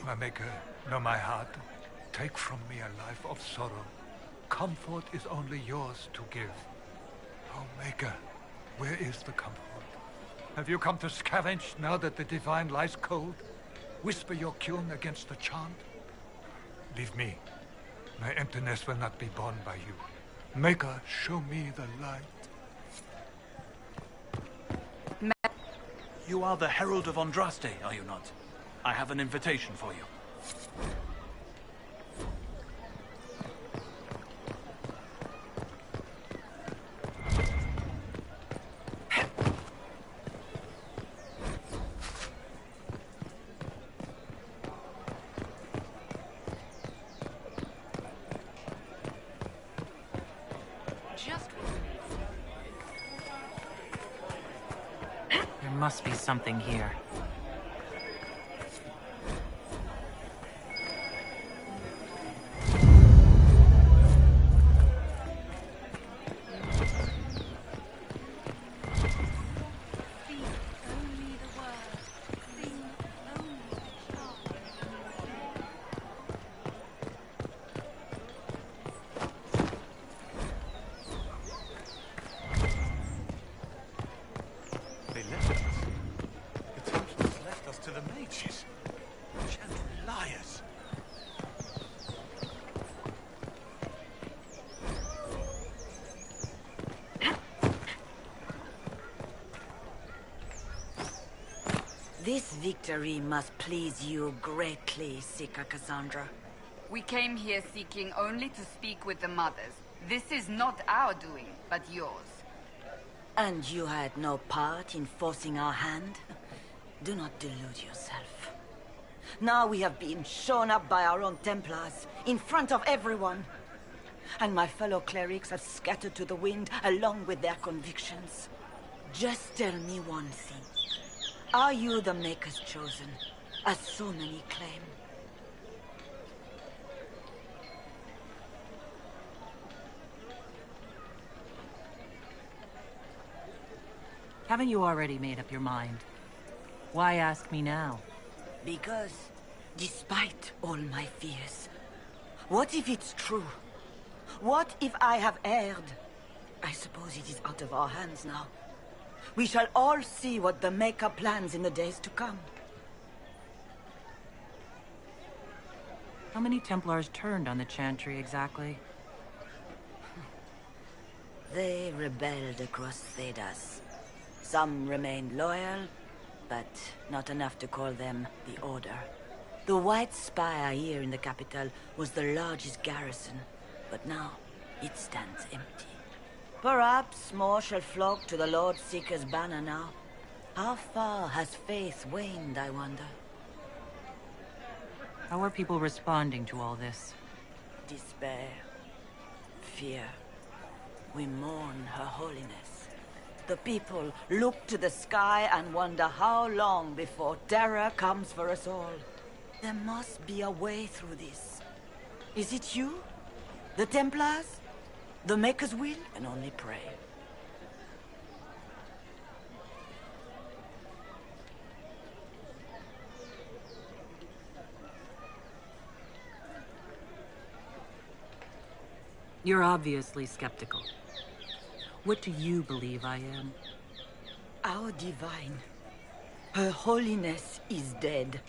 My Maker, know my heart. Take from me a life of sorrow. Comfort is only yours to give. Oh, Maker, where is the comfort? Have you come to scavenge now that the divine lies cold? Whisper your cune against the chant? Leave me. My emptiness will not be borne by you. Maker, show me the light. You are the Herald of Andraste, are you not? I have an invitation for you. There must be something here. This victory must please you greatly, Seeker Cassandra. We came here seeking only to speak with the mothers. This is not our doing, but yours. And you had no part in forcing our hand? Do not delude yourself. Now we have been shown up by our own Templars, in front of everyone. And my fellow clerics have scattered to the wind along with their convictions. Just tell me one thing. Are you the Maker's chosen, as so many claim? Haven't you already made up your mind? Why ask me now? Because, despite all my fears, what if it's true? What if I have erred? I suppose it is out of our hands now. We shall all see what the Maker plans in the days to come. How many Templars turned on the Chantry exactly? They rebelled across Thedas. Some remained loyal, but not enough to call them the Order. The White Spire here in the capital was the largest garrison, but now it stands empty. Perhaps more shall flock to the Lord Seeker's banner now. How far has faith waned, I wonder? How are people responding to all this? Despair. Fear. We mourn Her Holiness. The people look to the sky and wonder how long before terror comes for us all. There must be a way through this. Is it you? The Templars? The Maker's will? And only pray. You're obviously skeptical. What do you believe I am? Our divine. Her Holiness is dead.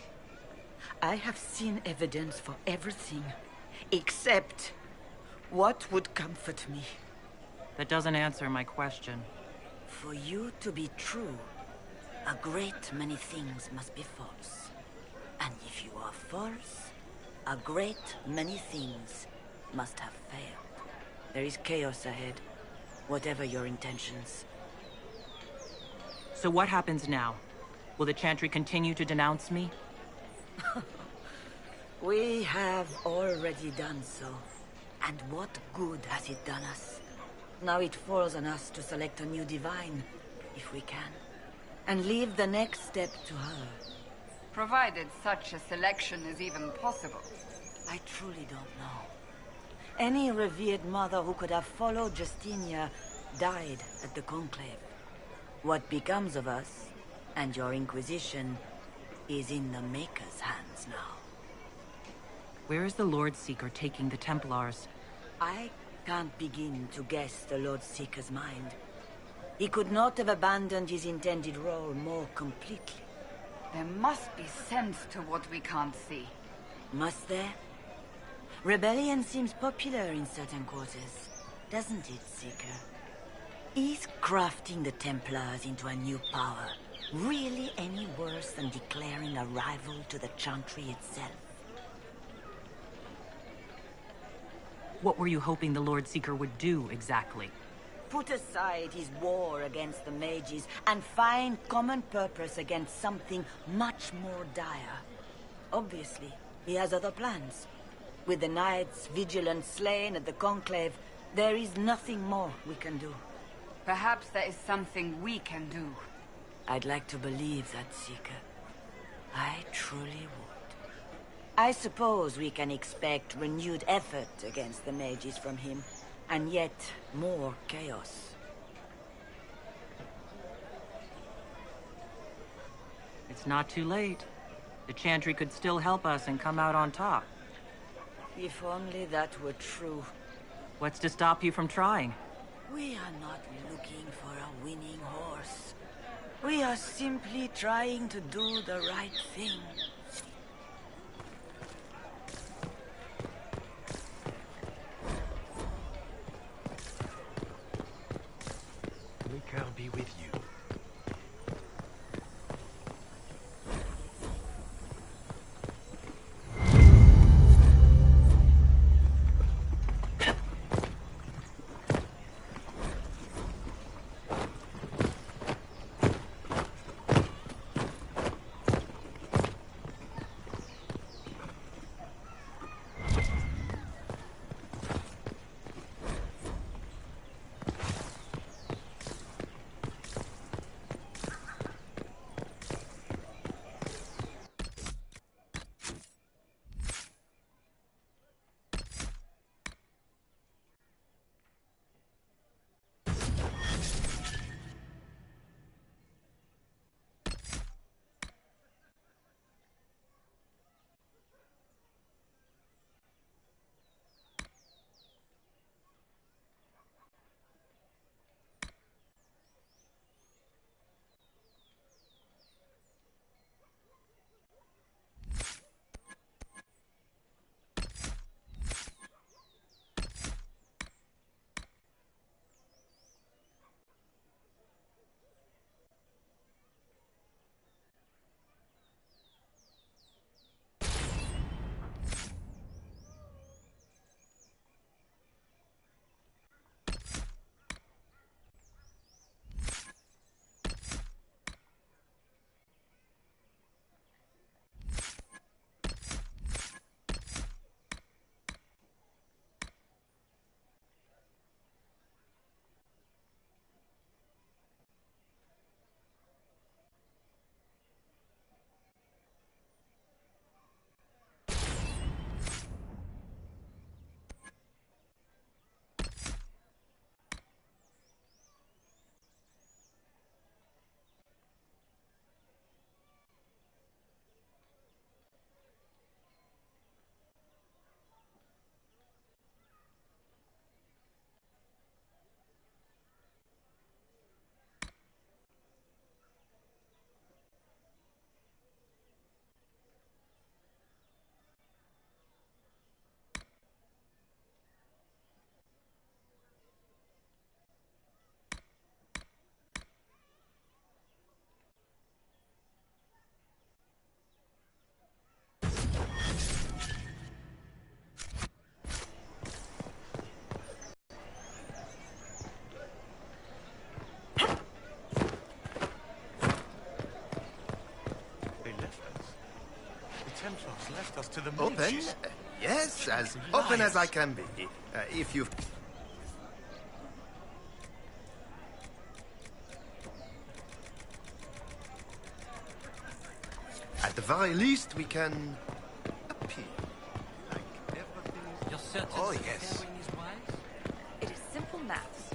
I have seen evidence for everything, except what would comfort me. That doesn't answer my question. For you to be true, a great many things must be false. And if you are false, a great many things must have failed. There is chaos ahead, whatever your intentions. So what happens now? Will the Chantry continue to denounce me? We have already done so. And what good has it done us? Now it falls on us to select a new divine, if we can. And leave the next step to her. Provided such a selection is even possible. I truly don't know. Any revered mother who could have followed Justinia died at the Conclave. What becomes of us, and your Inquisition, is in the Maker's hands now. Where is the Lord Seeker taking the Templars? I can't begin to guess the Lord Seeker's mind. He could not have abandoned his intended role more completely. There must be sense to what we can't see. Must there? Rebellion seems popular in certain quarters, doesn't it, Seeker? Is crafting the Templars into a new power really any worse than declaring a rival to the Chantry itself? What were you hoping the Lord Seeker would do, exactly? Put aside his war against the mages and find common purpose against something much more dire. Obviously, he has other plans. With the Knights vigilant slain at the Conclave, there is nothing more we can do. Perhaps there is something we can do. I'd like to believe that, Seeker. I truly would. I suppose we can expect renewed effort against the mages from him, and yet more chaos. It's not too late. The Chantry could still help us and come out on top. If only that were true. What's to stop you from trying? We are not looking for a winning horse. We are simply trying to do the right thing. Maker be with you. Templars left us to the Open? mages. Yes, as open as I can be. If you... At the very least, we can... appear. Like everything is... You're certain Oh, that yes. Faring is wise? It is simple maths.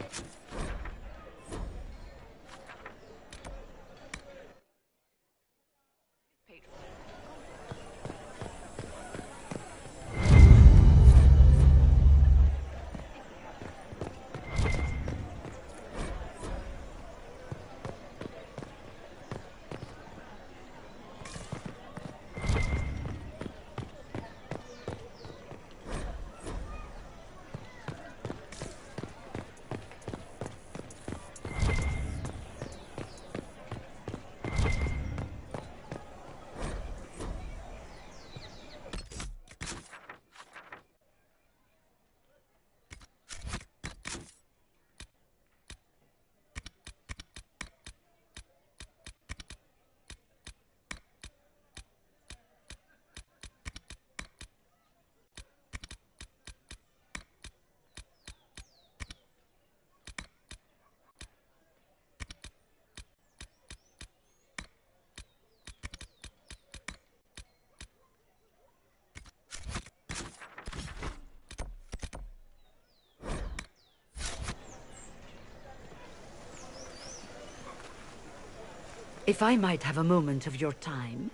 Paid for. If I might have a moment of your time.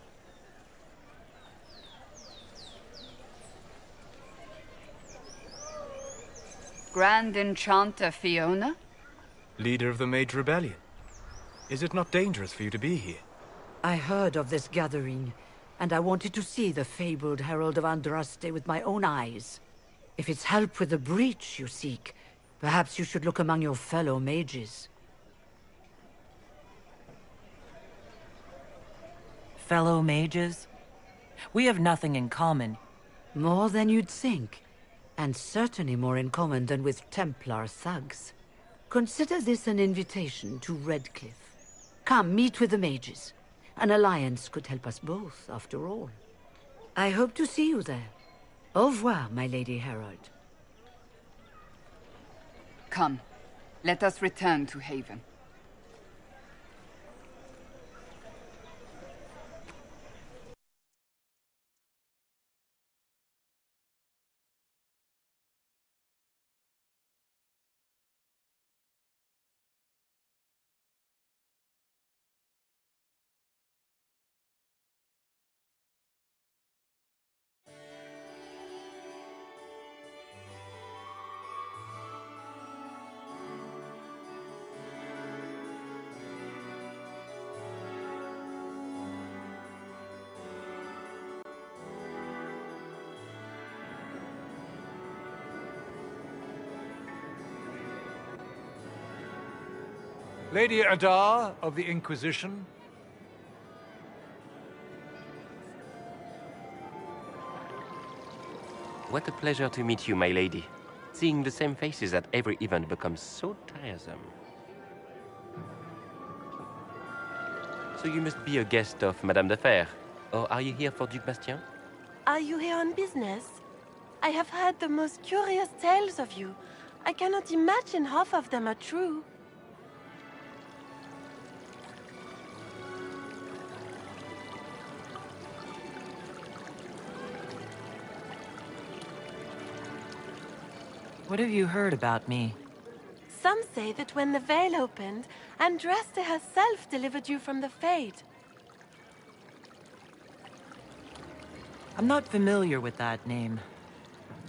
Grand Enchanter Fiona? Leader of the Mage Rebellion. Is it not dangerous for you to be here? I heard of this gathering, and I wanted to see the fabled Herald of Andraste with my own eyes. If it's help with the breach you seek, perhaps you should look among your fellow mages. Fellow mages? We have nothing in common. More than you'd think, and certainly more in common than with Templar thugs. Consider this an invitation to Redcliffe. Come, meet with the mages. An alliance could help us both, after all. I hope to see you there. Au revoir, my Lady Herald. Come, let us return to Haven. Lady Adar of the Inquisition. What a pleasure to meet you, my lady. Seeing the same faces at every event becomes so tiresome. So you must be a guest of Madame de Fer, or are you here for Duc Bastien? Are you here on business? I have heard the most curious tales of you. I cannot imagine half of them are true. What have you heard about me? Some say that when the veil opened, Andraste herself delivered you from the Fade. I'm not familiar with that name.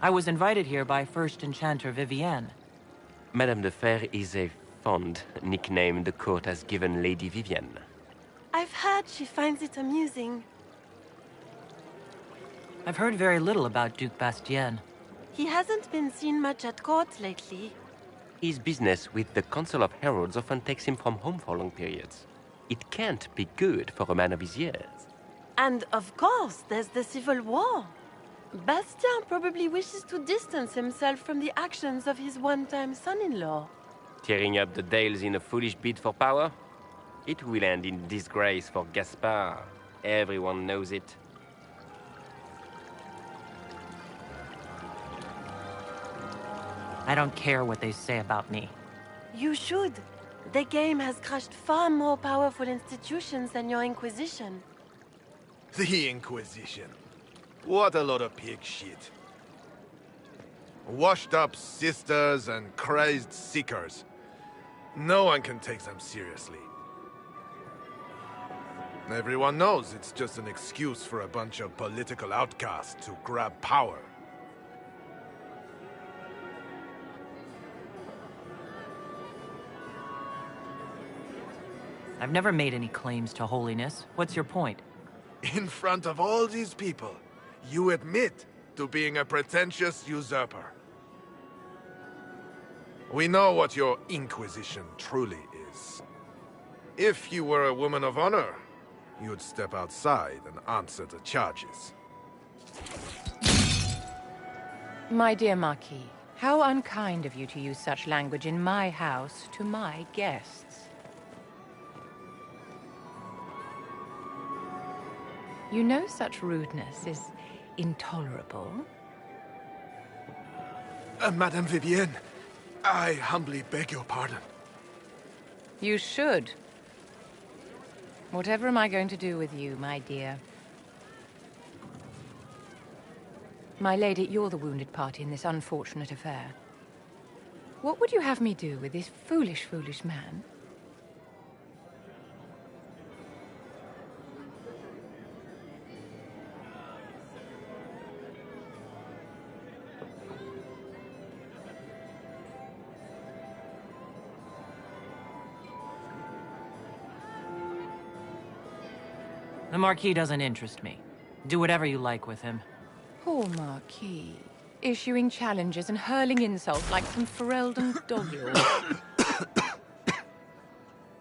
I was invited here by First Enchanter Vivienne. Madame de Fer is a fond nickname the court has given Lady Vivienne. I've heard she finds it amusing. I've heard very little about Duc Bastien. He hasn't been seen much at court lately. His business with the Council of Heralds often takes him from home for long periods. It can't be good for a man of his years. And of course, there's the civil war. Bastien probably wishes to distance himself from the actions of his one-time son-in-law. Tearing up the Dales in a foolish bid for power? It will end in disgrace for Gaspard. Everyone knows it. I don't care what they say about me. You should. The game has crushed far more powerful institutions than your Inquisition. The Inquisition. What a lot of pig shit. Washed-up sisters and crazed seekers. No one can take them seriously. Everyone knows it's just an excuse for a bunch of political outcasts to grab power. I've never made any claims to holiness. What's your point? In front of all these people, you admit to being a pretentious usurper. We know what your Inquisition truly is. If you were a woman of honor, you'd step outside and answer the charges. My dear Marquis, how unkind of you to use such language in my house to my guests. You know such rudeness is intolerable. Madame Vivienne, I humbly beg your pardon. You should. Whatever am I going to do with you, my dear? My lady, you're the wounded party in this unfortunate affair. What would you have me do with this foolish, foolish man? The Marquis doesn't interest me. Do whatever you like with him. Poor Marquis. Issuing challenges and hurling insults like some Ferelden doglord.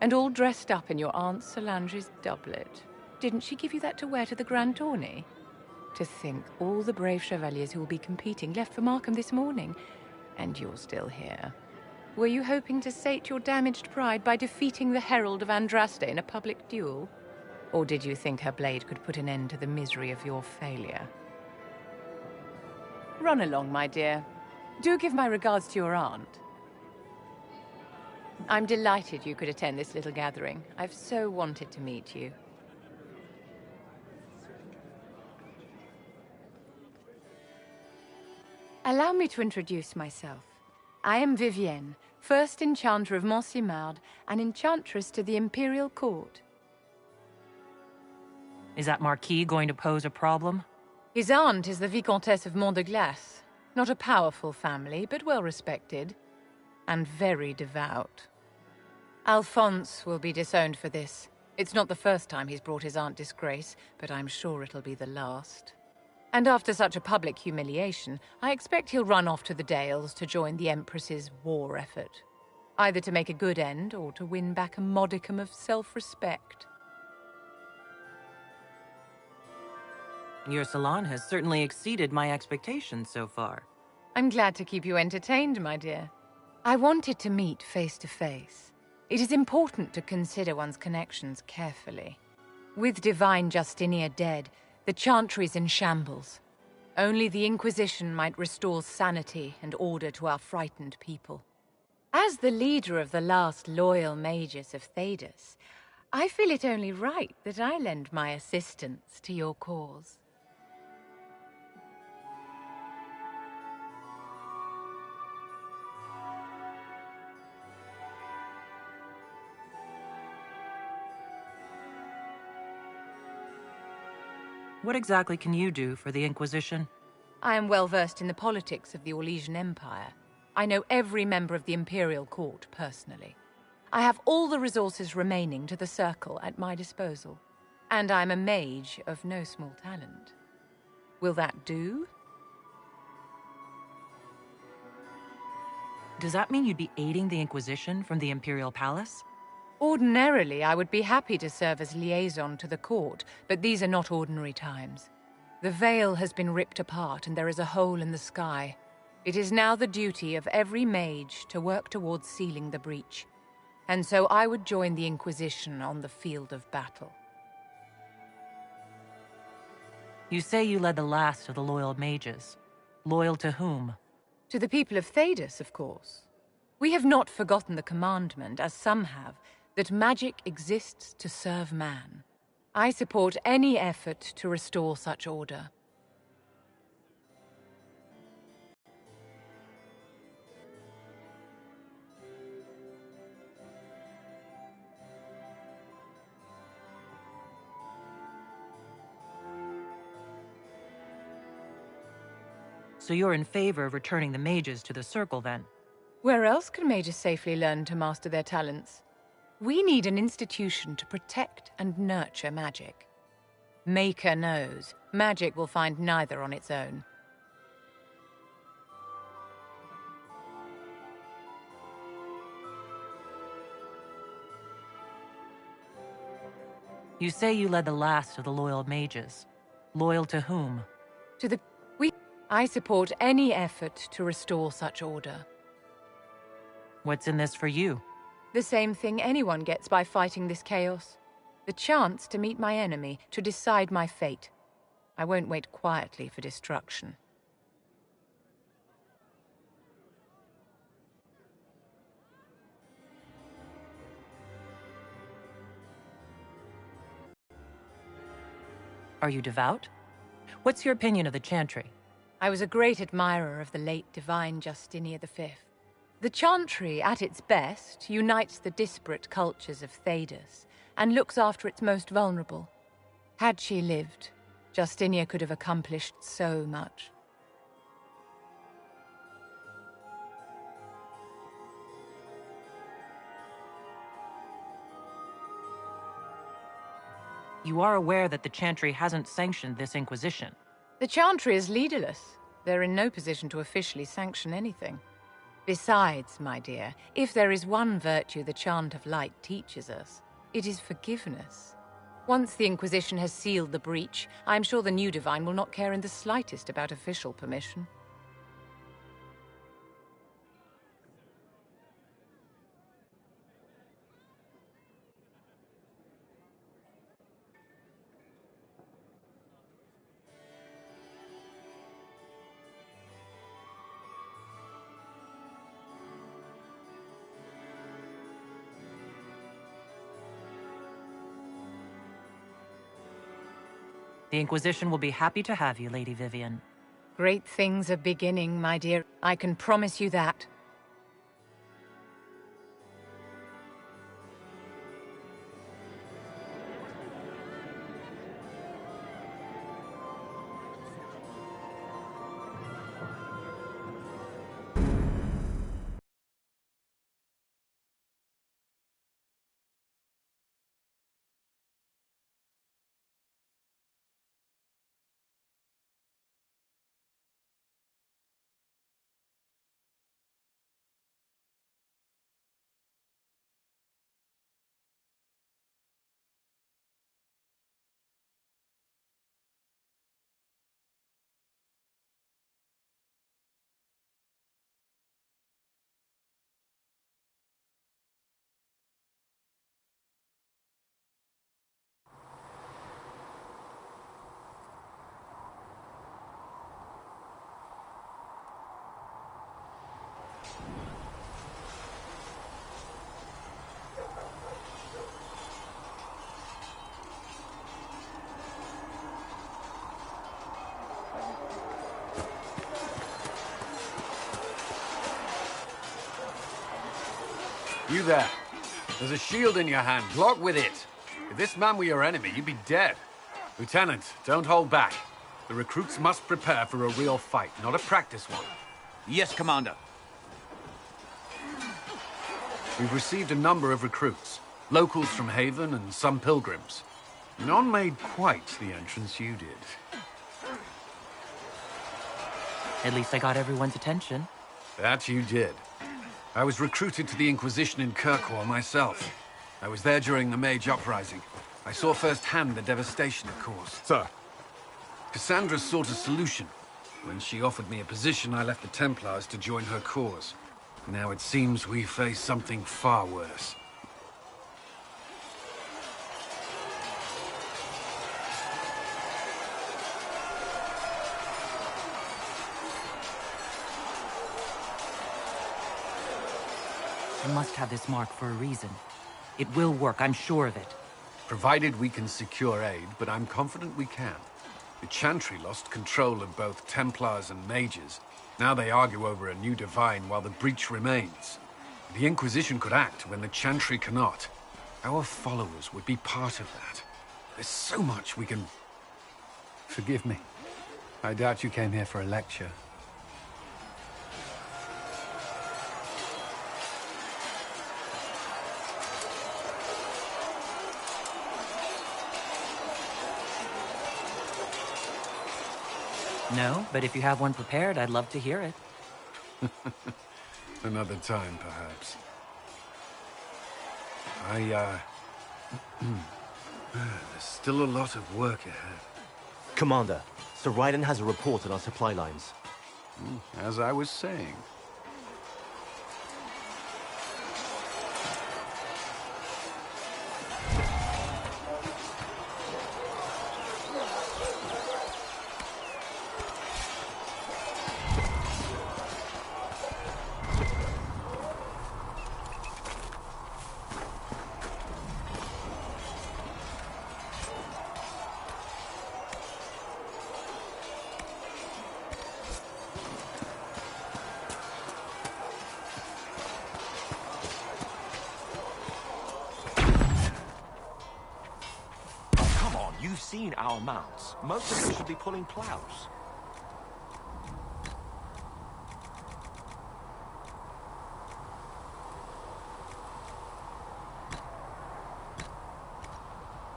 And all dressed up in your Aunt Solange's doublet. Didn't she give you that to wear to the Grand Tourney? To think all the brave chevaliers who will be competing left for Markham this morning, and you're still here. Were you hoping to sate your damaged pride by defeating the Herald of Andraste in a public duel? Or did you think her blade could put an end to the misery of your failure? Run along, my dear. Do give my regards to your aunt. I'm delighted you could attend this little gathering. I've so wanted to meet you. Allow me to introduce myself. I am Vivienne, first enchanter of Montsimard and enchantress to the Imperial Court. Is that Marquis going to pose a problem? His aunt is the Vicomtesse of Mont de Glace. Not a powerful family, but well respected. And very devout. Alphonse will be disowned for this. It's not the first time he's brought his aunt disgrace, but I'm sure it'll be the last. And after such a public humiliation, I expect he'll run off to the Dales to join the Empress's war effort. Either to make a good end, or to win back a modicum of self-respect. Your salon has certainly exceeded my expectations so far. I'm glad to keep you entertained, my dear. I wanted to meet face to face. It is important to consider one's connections carefully. With Divine Justinia dead, the Chantry's in shambles. Only the Inquisition might restore sanity and order to our frightened people. As the leader of the last loyal mages of Thedas, I feel it only right that I lend my assistance to your cause. What exactly can you do for the Inquisition? I am well versed in the politics of the Orlesian Empire. I know every member of the Imperial Court personally. I have all the resources remaining to the Circle at my disposal. And I'm a mage of no small talent. Will that do? Does that mean you'd be aiding the Inquisition from the Imperial Palace? Ordinarily, I would be happy to serve as liaison to the court, but these are not ordinary times. The veil has been ripped apart and there is a hole in the sky. It is now the duty of every mage to work towards sealing the breach. And so I would join the Inquisition on the field of battle. You say you led the last of the loyal mages. Loyal to whom? To the people of Thedas, of course. We have not forgotten the commandment, as some have, that magic exists to serve man. I support any effort to restore such order. So you're in favor of returning the mages to the Circle, then? Where else can mages safely learn to master their talents? We need an institution to protect and nurture magic. Maker knows, magic will find neither on its own. You say you led the last of the loyal mages. Loyal to whom? To the... I support any effort to restore such order. What's in this for you? The same thing anyone gets by fighting this chaos. The chance to meet my enemy, to decide my fate. I won't wait quietly for destruction. Are you devout? What's your opinion of the Chantry? I was a great admirer of the late Divine Justinia V. The Chantry, at its best, unites the disparate cultures of Thedas and looks after its most vulnerable. Had she lived, Justinia could have accomplished so much. You are aware that the Chantry hasn't sanctioned this Inquisition. The Chantry is leaderless. They're in no position to officially sanction anything. Besides, my dear, if there is one virtue the Chant of Light teaches us, it is forgiveness. Once the Inquisition has sealed the breach, I am sure the new Divine will not care in the slightest about official permission. The Inquisition will be happy to have you, Lady Vivian. Great things are beginning, my dear. I can promise you that. You there. There's a shield in your hand. Block with it. If this man were your enemy, you'd be dead. Lieutenant, don't hold back. The recruits must prepare for a real fight, not a practice one. Yes, Commander. We've received a number of recruits. Locals from Haven and some pilgrims. None made quite the entrance you did. At least I got everyone's attention. That you did. I was recruited to the Inquisition in Kirkwall myself. I was there during the Mage Uprising. I saw firsthand the devastation it caused. Sir. Cassandra sought a solution. When she offered me a position, I left the Templars to join her cause. Now it seems we face something far worse. You must have this mark for a reason. It will work, I'm sure of it. Provided we can secure aid, but I'm confident we can. The Chantry lost control of both Templars and Mages. Now they argue over a new Divine while the breach remains. The Inquisition could act when the Chantry cannot. Our followers would be part of that. There's so much we can... Forgive me. I doubt you came here for a lecture. No, but if you have one prepared, I'd love to hear it. Another time, perhaps. There's still a lot of work ahead. Commander, Sir Raiden has a report on our supply lines. As I was saying. You've seen our mounts. Most of them should be pulling plows.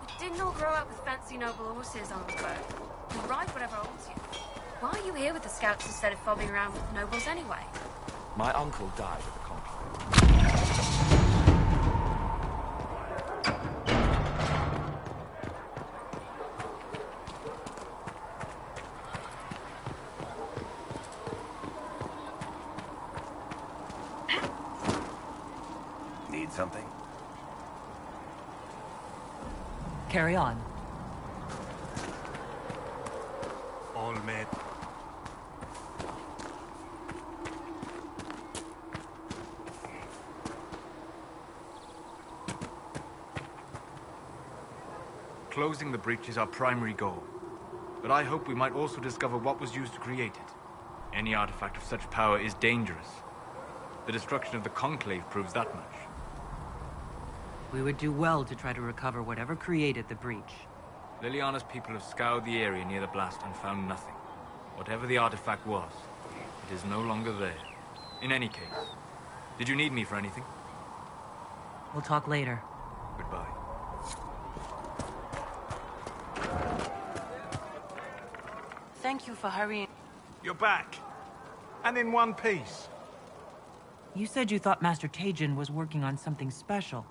We didn't all grow up with fancy noble horses on the boat. You ride whatever holds you. Why are you here with the scouts instead of fobbing around with the nobles anyway? My uncle died at the conclave. Need something? Carry on. All met. Closing the breach is our primary goal. But I hope we might also discover what was used to create it. Any artifact of such power is dangerous. The destruction of the Conclave proves that much. We would do well to try to recover whatever created the breach. Liliana's people have scoured the area near the blast and found nothing. Whatever the artifact was, it is no longer there. In any case, did you need me for anything? We'll talk later. Goodbye. Thank you for hurrying. You're back. And in one piece. You said you thought Master Tajin was working on something special.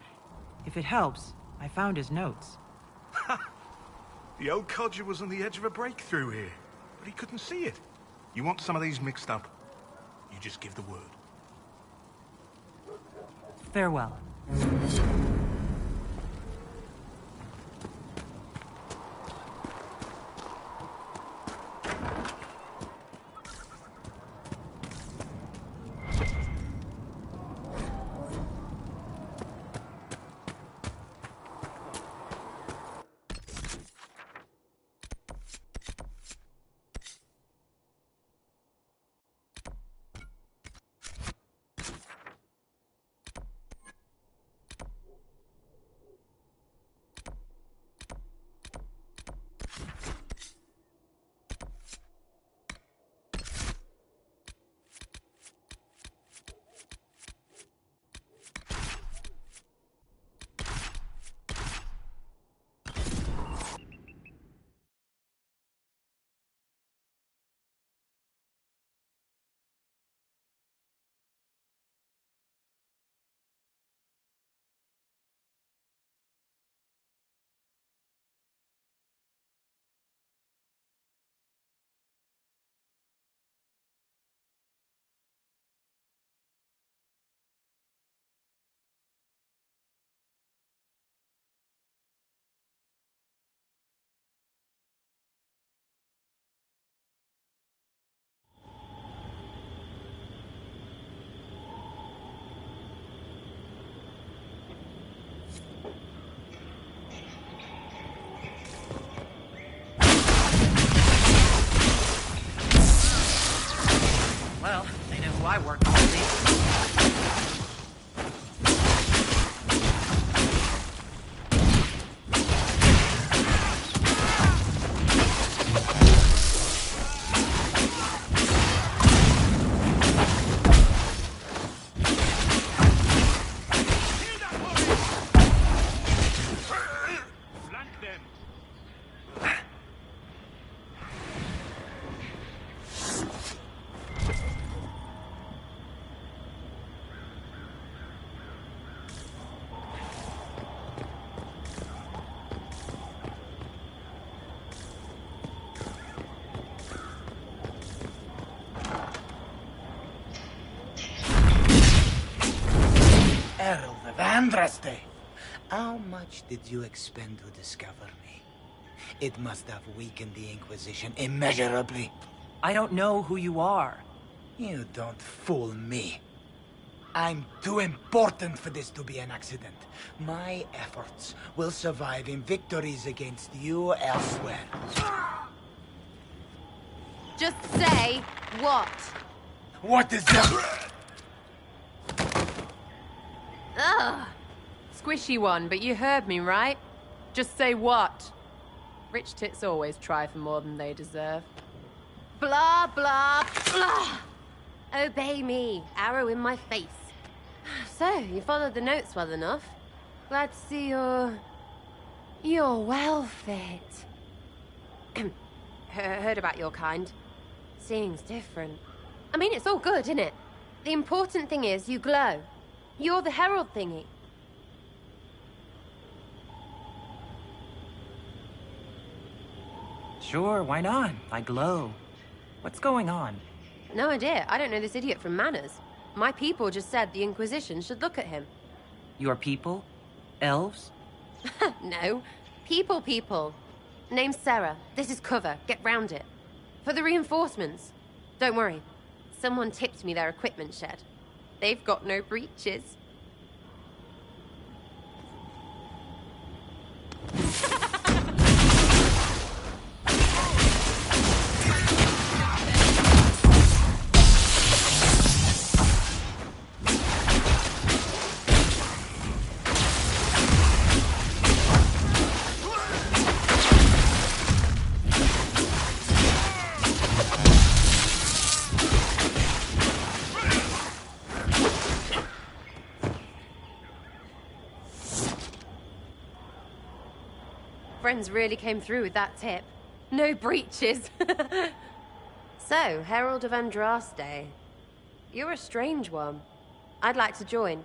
If it helps, I found his notes. The old codger was on the edge of a breakthrough here, but he couldn't see it. You want some of these mixed up? You just give the word. Farewell. Well, they know who I work with, at least. Errol the Vandraste! How much did you expend to discover me? It must have weakened the Inquisition immeasurably. I don't know who you are. You don't fool me. I'm too important for this to be an accident. My efforts will survive in victories against you elsewhere. Just say what? What is that? Ugh. Squishy one, but you heard me, right? Just say what? Rich tits always try for more than they deserve. Blah, blah, blah. Obey me. Arrow in my face. So, you followed the notes well enough. Glad to see You're well fit. Heard about your kind. Seeing's different. I mean, it's all good, isn't it? The important thing is you glow. You're the herald thingy. Sure, why not? I glow. What's going on? No idea. I don't know this idiot from Manners. My people just said the Inquisition should look at him. Your people? Elves? No. People. Name's Sarah. This is cover. Get round it. For the reinforcements. Don't worry. Someone tipped me their equipment shed. They've got no breaches. Friends really came through with that tip. No breaches. So, Herald of Andraste. You're a strange one. I'd like to join.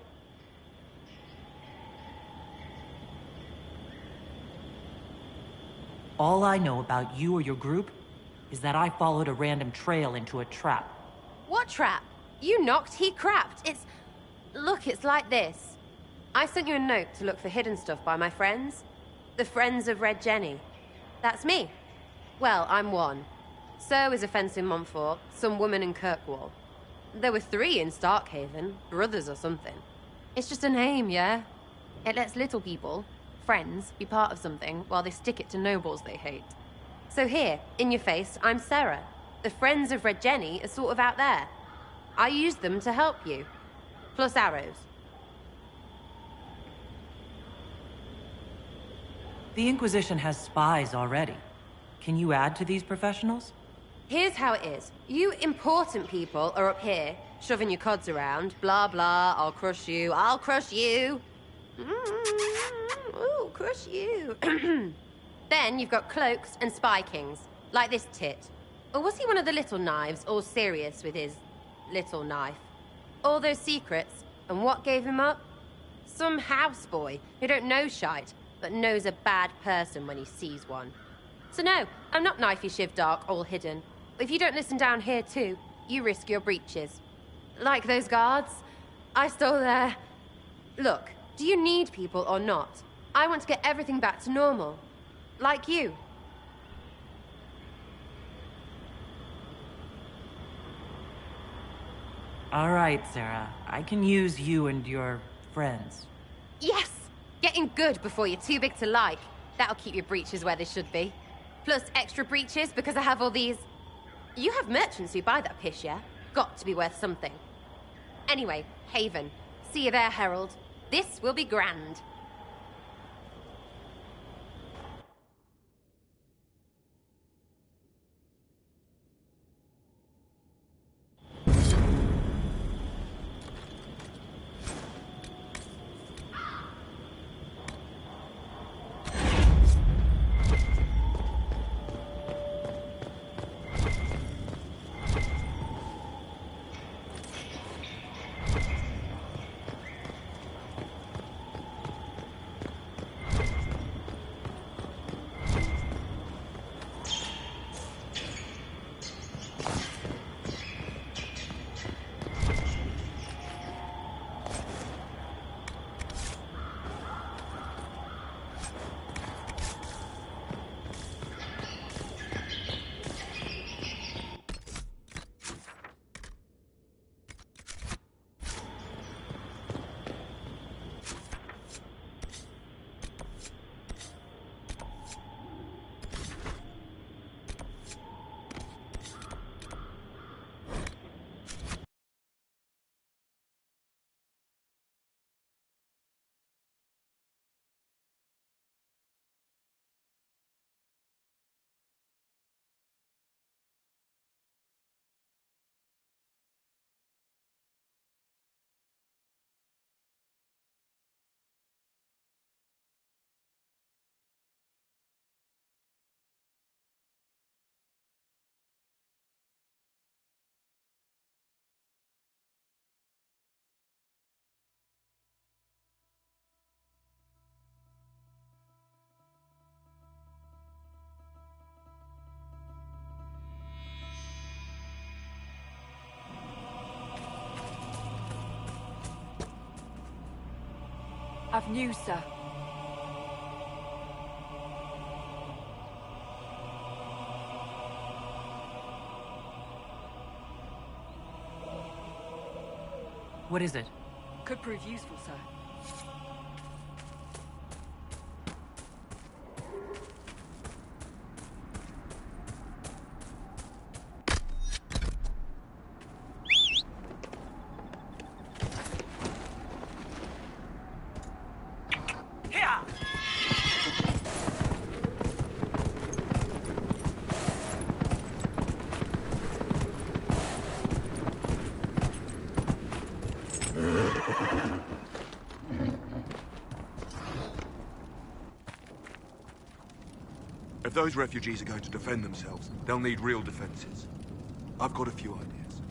All I know about you or your group is that I followed a random trail into a trap. What trap? You knocked, he crapped. Look, it's like this. I sent you a note to look for hidden stuff by my friends. The Friends of Red Jenny. That's me. Well, I'm one. So is a fence in Montfort, some woman in Kirkwall. There were 3 in Starkhaven, brothers or something. It's just a name, yeah? It lets little people, friends, be part of something while they stick it to nobles they hate. So here, in your face, I'm Sarah. The Friends of Red Jenny are sort of out there. I used them to help you. Plus arrows. The Inquisition has spies already. Can you add to these professionals? Here's how it is. You important people are up here, shoving your cods around. Blah, blah, I'll crush you, I'll crush you. Ooh, crush you. Then you've got cloaks and spy kings, like this tit. Or was he one of the little knives, all serious with his little knife? All those secrets, and what gave him up? Some houseboy who don't know shite, but knows a bad person when he sees one. So no, I'm not knifey shiv dark, all hidden. If you don't listen down here too, you risk your breeches. Like those guards, I stole their... Look, do you need people or not? I want to get everything back to normal. Like you. All right, Sarah. I can use you and your friends. Yes! Getting good before you're too big to like. That'll keep your breeches where they should be. Plus extra breeches because I have all these... You have merchants who buy that piss, yeah? Got to be worth something. Anyway, Haven. See you there, Herald. This will be grand. I've news, sir. What is it? Could prove useful, sir. If those refugees are going to defend themselves, they'll need real defenses. I've got a few ideas.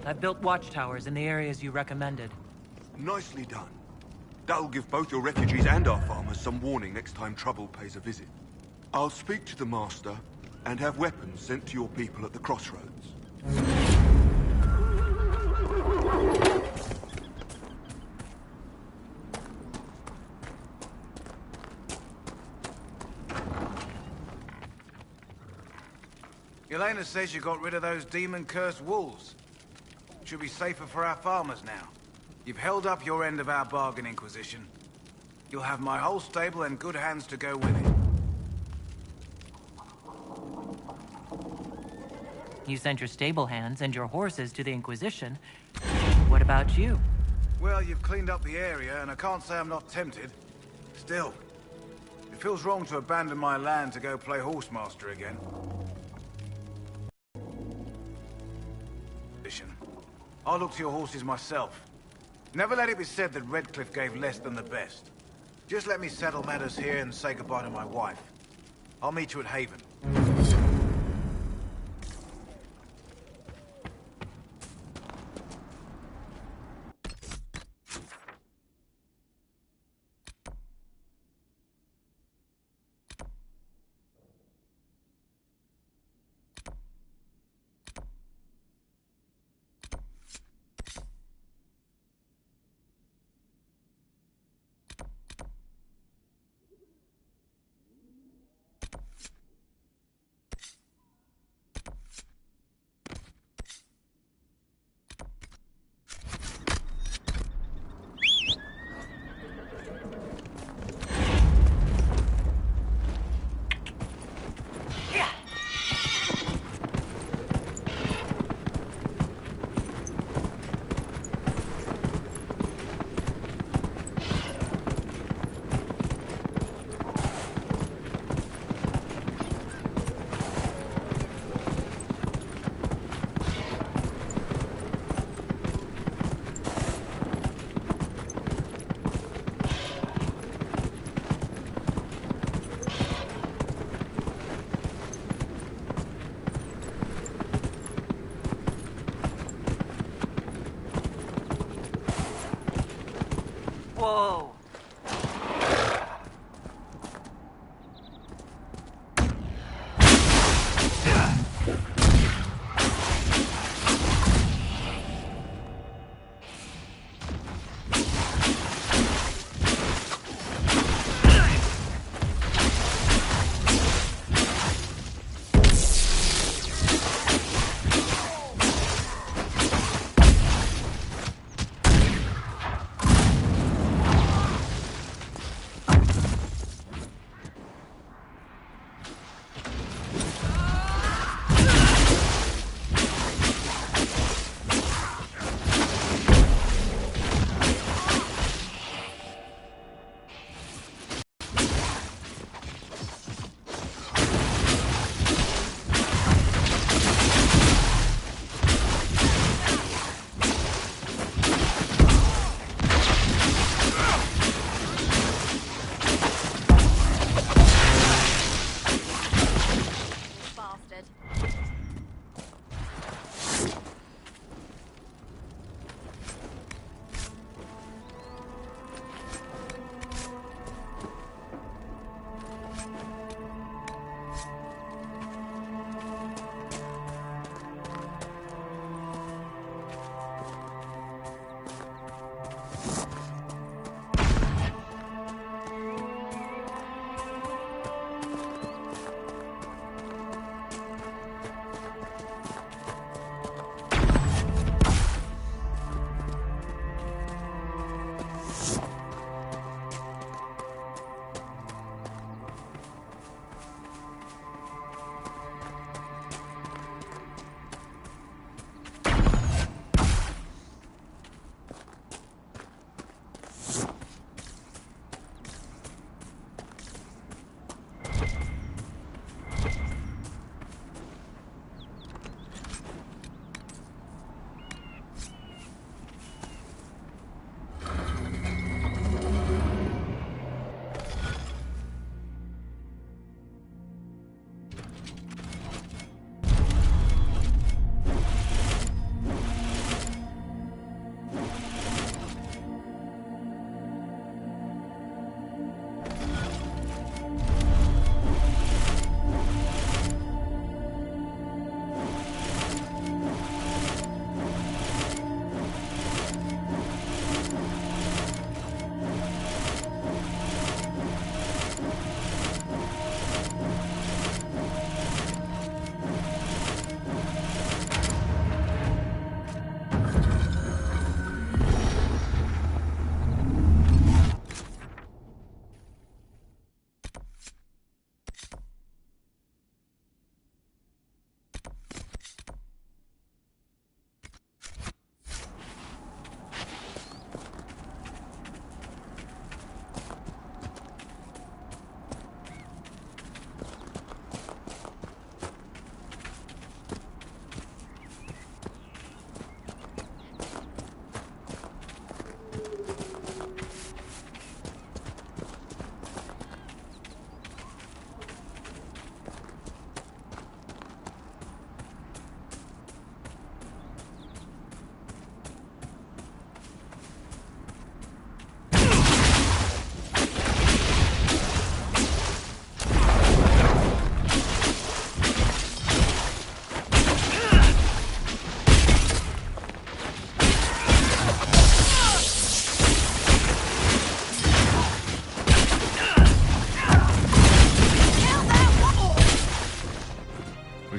I've built watchtowers in the areas you recommended. Nicely done. That'll give both your refugees and our farmers some warning next time trouble pays a visit. I'll speak to the Master and have weapons sent to your people at the crossroads. Elena says you got rid of those demon-cursed wolves. Should be safer for our farmers now. You've held up your end of our bargain, Inquisition. You'll have my whole stable and good hands to go with it. You sent your stable hands and your horses to the Inquisition. What about you? Well, you've cleaned up the area, and I can't say I'm not tempted. Still, it feels wrong to abandon my land to go play horsemaster again. I'll look to your horses myself. Never let it be said that Redcliffe gave less than the best. Just let me settle matters here and say goodbye to my wife. I'll meet you at Haven. Whoa!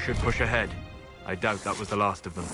should push ahead. I doubt that was the last of them.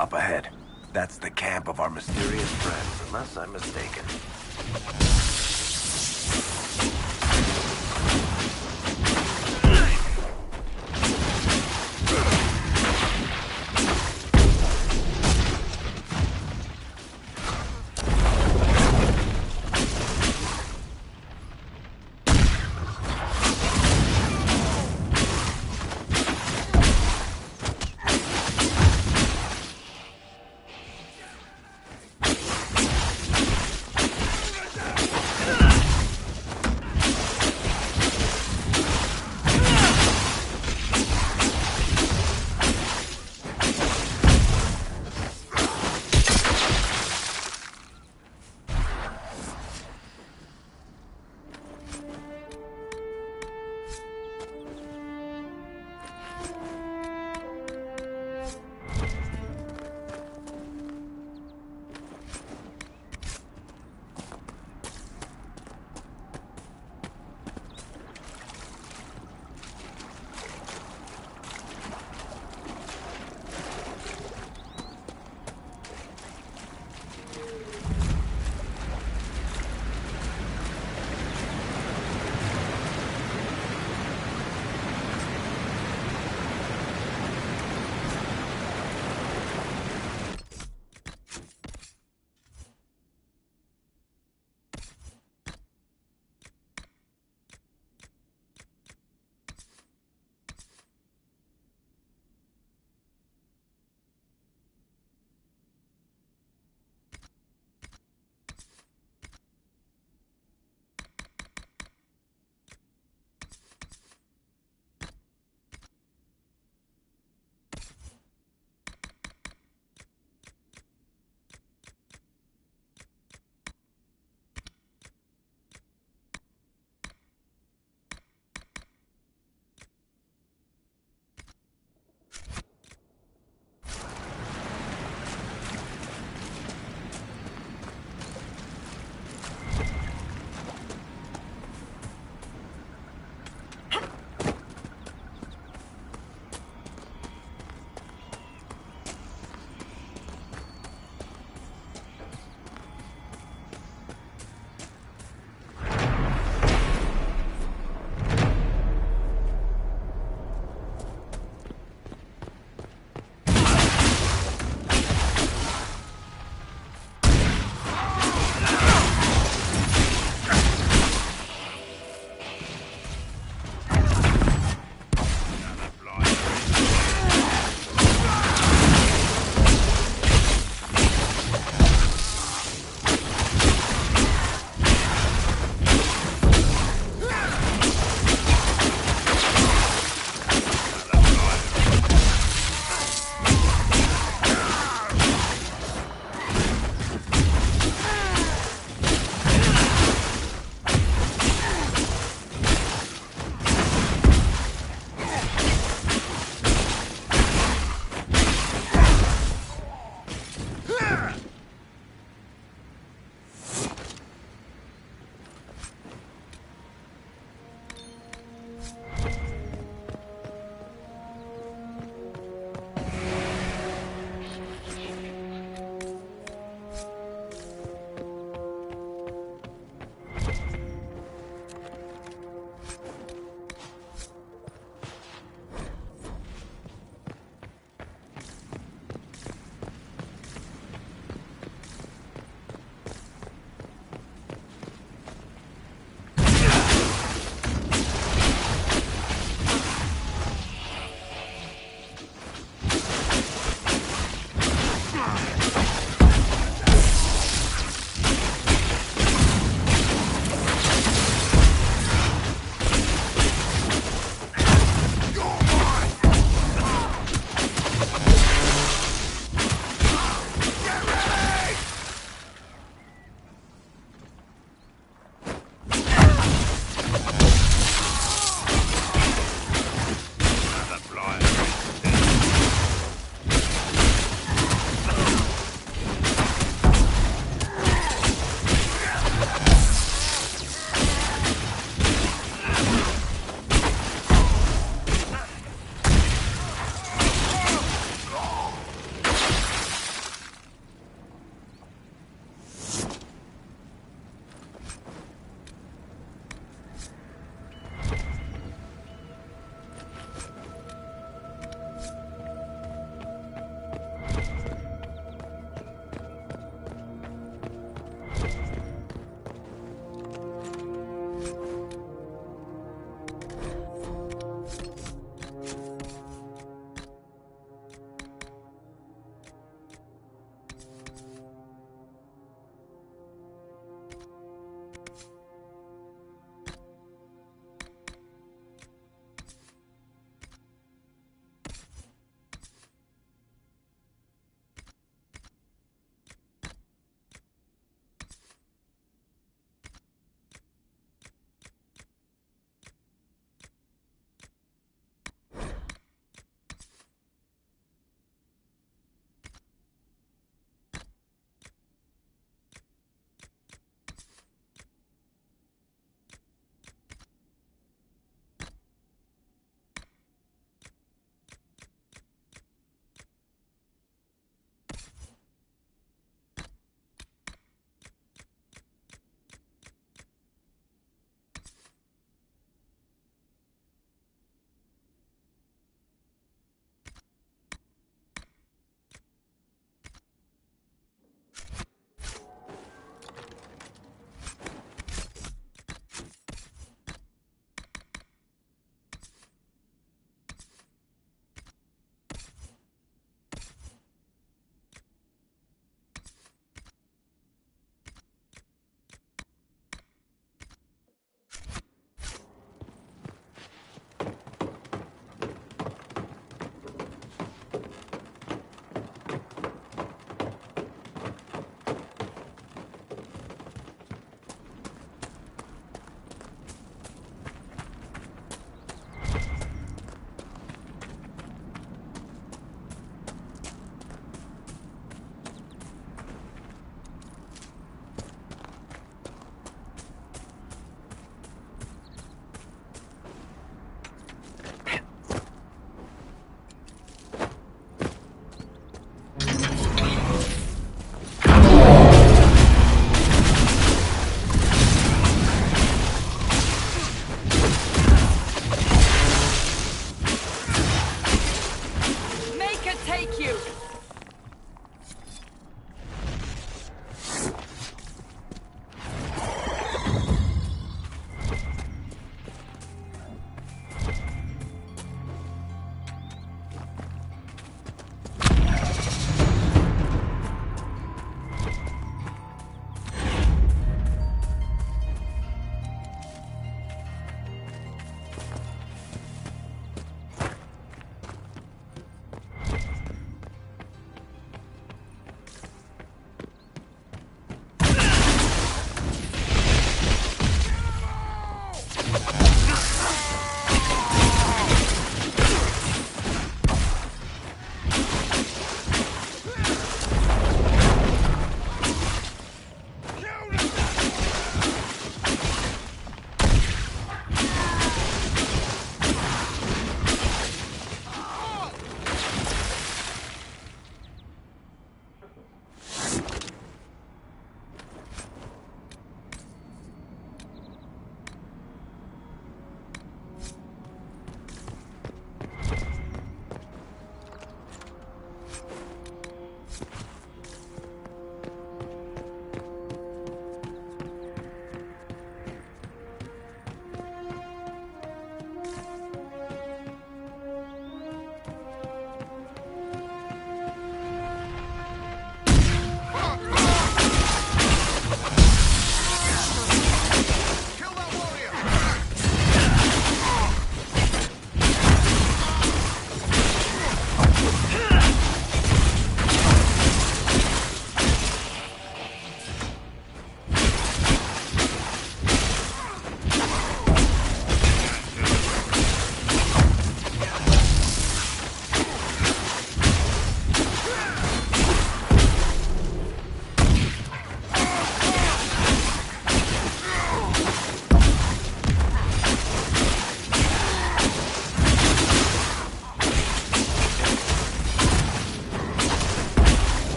Up ahead. That's the camp of our mysterious friends, unless I'm mistaken.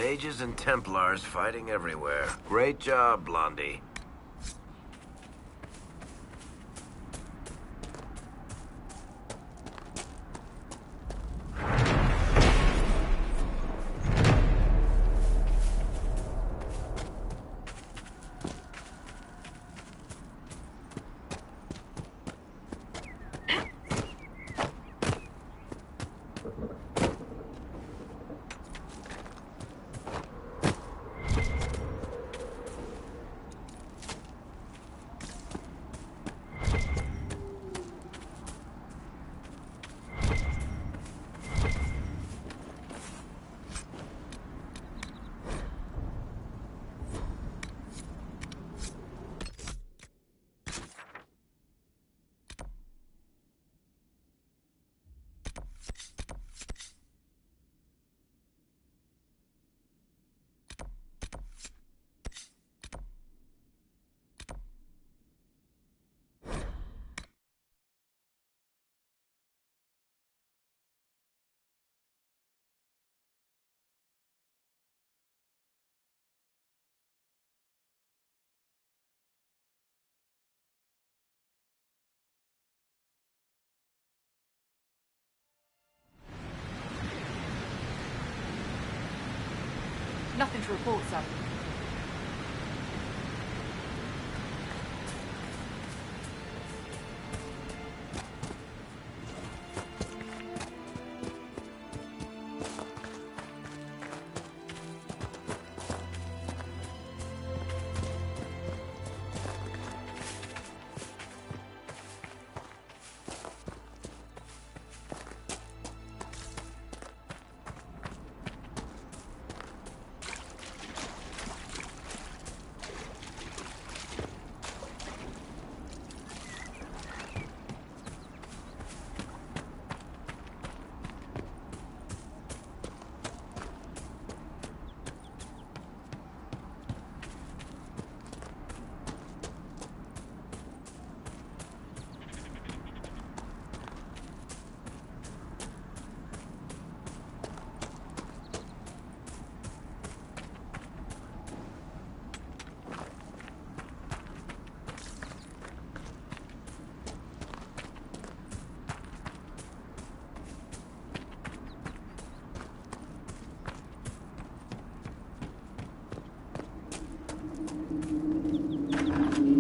Mages and Templars fighting everywhere. Great job, Blondie. Nothing to report, sir.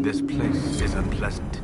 This place is unpleasant.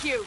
you!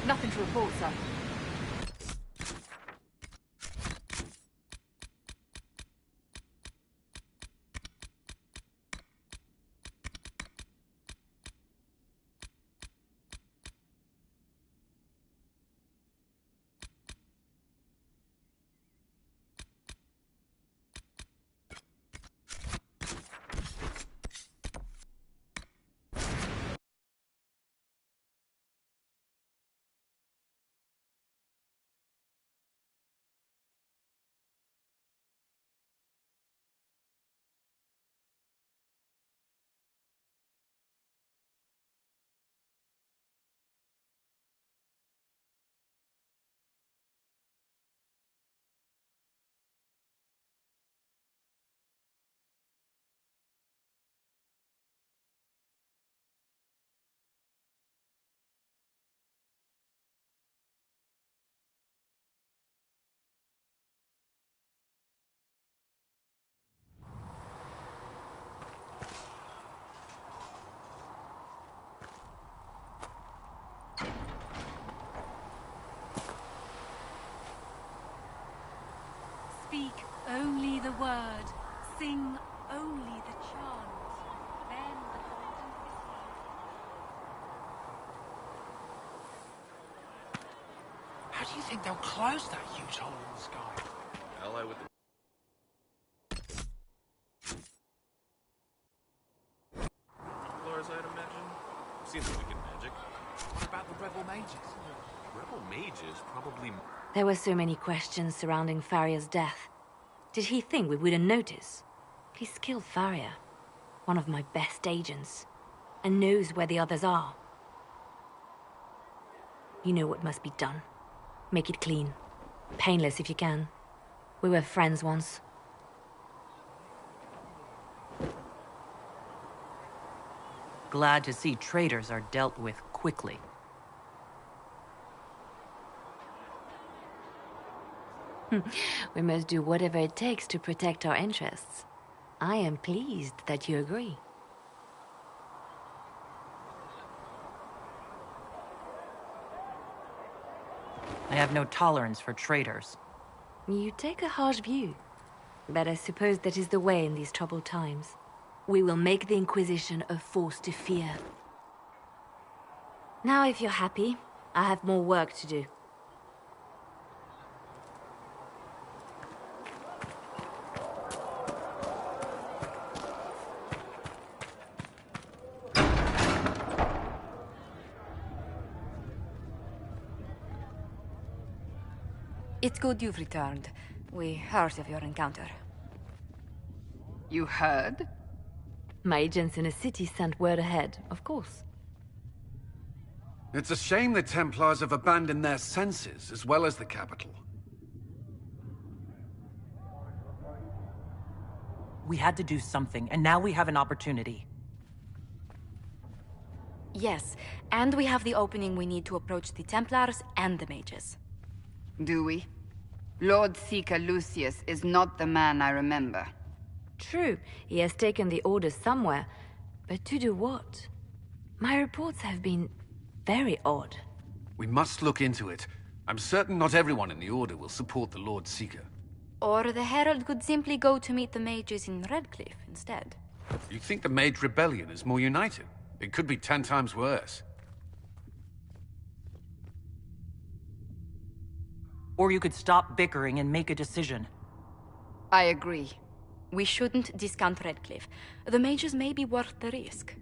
Nothing to report, sir. Speak only the word, sing only the chant. Then the golden How do you think they'll close that huge hole in the sky? Ally with the Lars, I'd imagine. I've seen some wicked magic. mages. Rebel mages probably... There were so many questions surrounding Faria's death. Did he think we wouldn't notice? He's killed Faria, one of my best agents, and knows where the others are. You know what must be done. Make it clean. Painless if you can. We were friends once. Glad to see traitors are dealt with quickly. We must do whatever it takes to protect our interests. I am pleased that you agree. I have no tolerance for traitors. You take a harsh view, but I suppose that is the way in these troubled times. We will make the Inquisition a force to fear. Now, if you're happy, I have more work to do. It's good you've returned. We heard of your encounter. You heard? My agents in a city sent word ahead, of course. It's a shame the Templars have abandoned their senses, as well as the capital. We had to do something, and now we have an opportunity. Yes, and we have the opening we need to approach the Templars and the mages. Do we? Lord Seeker Lucius is not the man I remember. True, he has taken the orders somewhere, but to do what? My reports have been very odd. We must look into it. I'm certain not everyone in the Order will support the Lord Seeker. Or the Herald could simply go to meet the mages in Redcliffe instead. You think the Mage Rebellion is more united? It could be 10 times worse. Or you could stop bickering and make a decision. I agree. We shouldn't discount Redcliffe. The mages may be worth the risk.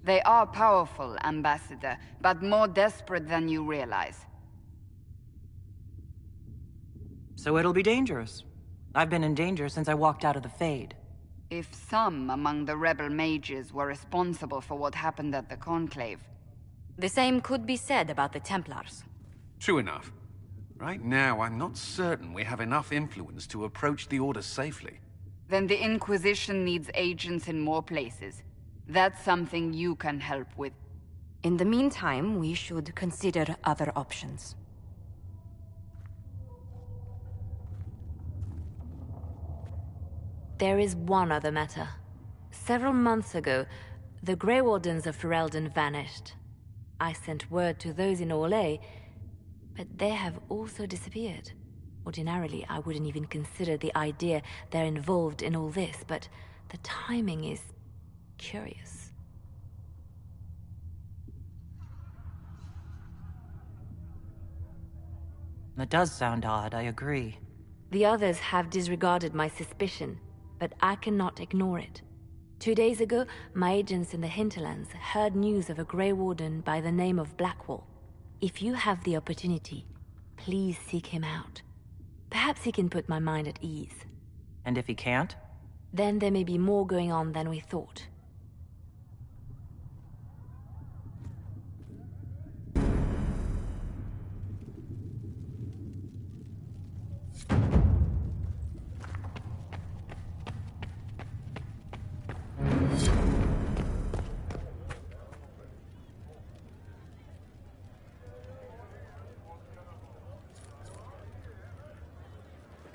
They are powerful, Ambassador, but more desperate than you realize. So it'll be dangerous. I've been in danger since I walked out of the Fade. If some among the rebel mages were responsible for what happened at the Conclave... The same could be said about the Templars. True enough. Right now, I'm not certain we have enough influence to approach the Order safely. Then the Inquisition needs agents in more places. That's something you can help with. In the meantime, we should consider other options. There is one other matter. Several months ago, the Grey Wardens of Ferelden vanished. I sent word to those in Orlais, but they have also disappeared. Ordinarily, I wouldn't even consider the idea they're involved in all this, but the timing is curious. That does sound odd, I agree. The others have disregarded my suspicion, but I cannot ignore it. 2 days ago, my agents in the hinterlands heard news of a Grey Warden by the name of Blackwall. If you have the opportunity, please seek him out. Perhaps he can put my mind at ease. And if he can't? Then there may be more going on than we thought.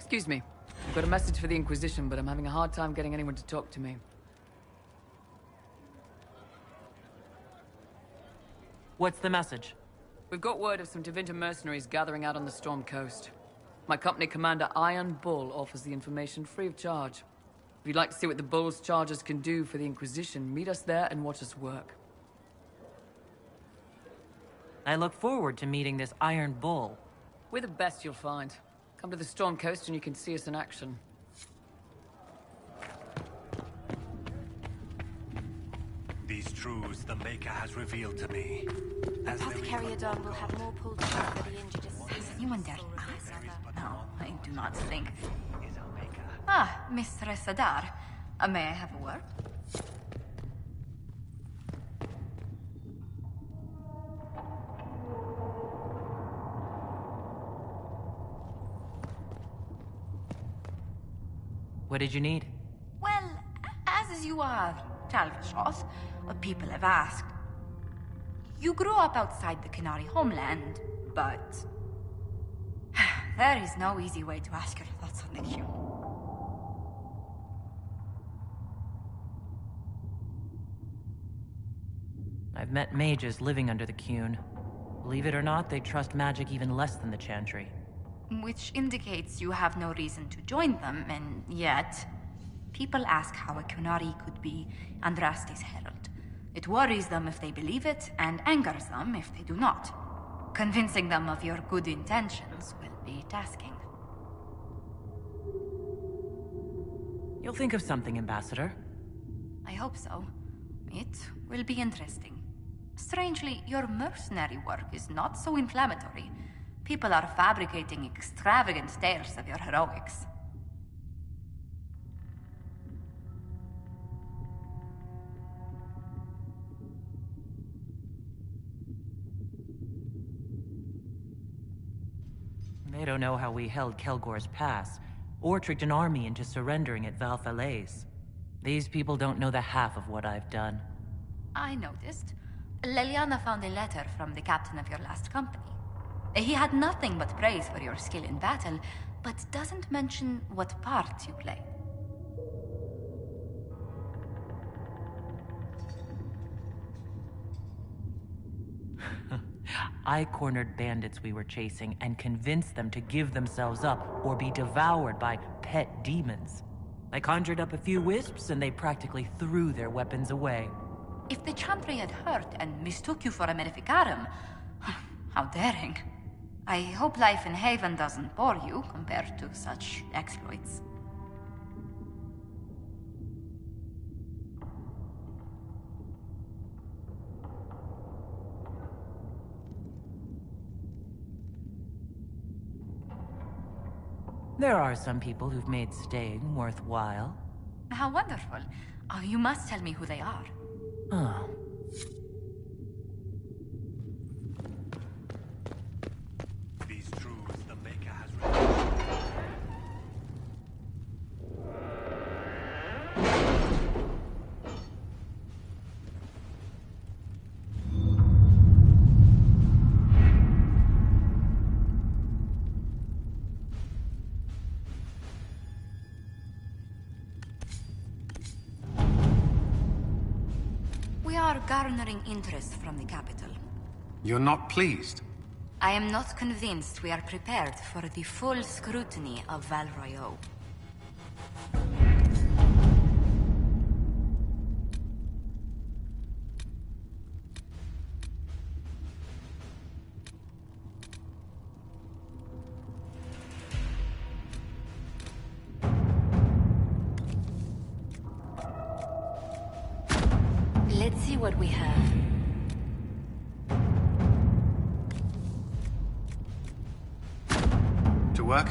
Excuse me. I've got a message for the Inquisition, but I'm having a hard time getting anyone to talk to me. What's the message? We've got word of some Tevinter mercenaries gathering out on the Storm Coast. My company commander, Iron Bull, offers the information free of charge. If you'd like to see what the Bull's charges can do for the Inquisition, meet us there and watch us work. I look forward to meeting this Iron Bull. We're the best you'll find. Come to the Storm Coast and you can see us in action. These truths the Maker has revealed to me. As there Caryodon will have more pull to for the injured Has anyone dared ask? No, I do not think. Ah, Mistress Adar. May I have a word? What did you need? Well, as you are Talvashoth, people have asked. You grew up outside the Canary homeland, but there is no easy way to ask your thoughts on the Q. I've met mages living under the Cune. Believe it or not, they trust magic even less than the Chantry. Which indicates you have no reason to join them, and yet people ask how a Kunari could be Andraste's herald. It worries them if they believe it, and angers them if they do not. Convincing them of your good intentions will be tasking. You'll think of something, Ambassador. I hope so. It will be interesting. Strangely, your mercenary work is not so inflammatory. People are fabricating extravagant tales of your heroics. They don't know how we held Kelgor's Pass, or tricked an army into surrendering at Valfalaise. These people don't know the half of what I've done. I noticed. Leliana found a letter from the captain of your last company. He had nothing but praise for your skill in battle, but doesn't mention what part you played. I cornered bandits we were chasing and convinced them to give themselves up or be devoured by pet demons. I conjured up a few wisps and they practically threw their weapons away. If the Chantry had heard and mistook you for a Maleficarum, how daring. I hope life in Haven doesn't bore you compared to such exploits. There are some people who've made staying worthwhile. How wonderful. You must tell me who they are. Oh. These truths the Maker has written. We are garnering interest from the capital. You're not pleased? I am not convinced we are prepared for the full scrutiny of Val Royeaux. Let's see what we have. To work?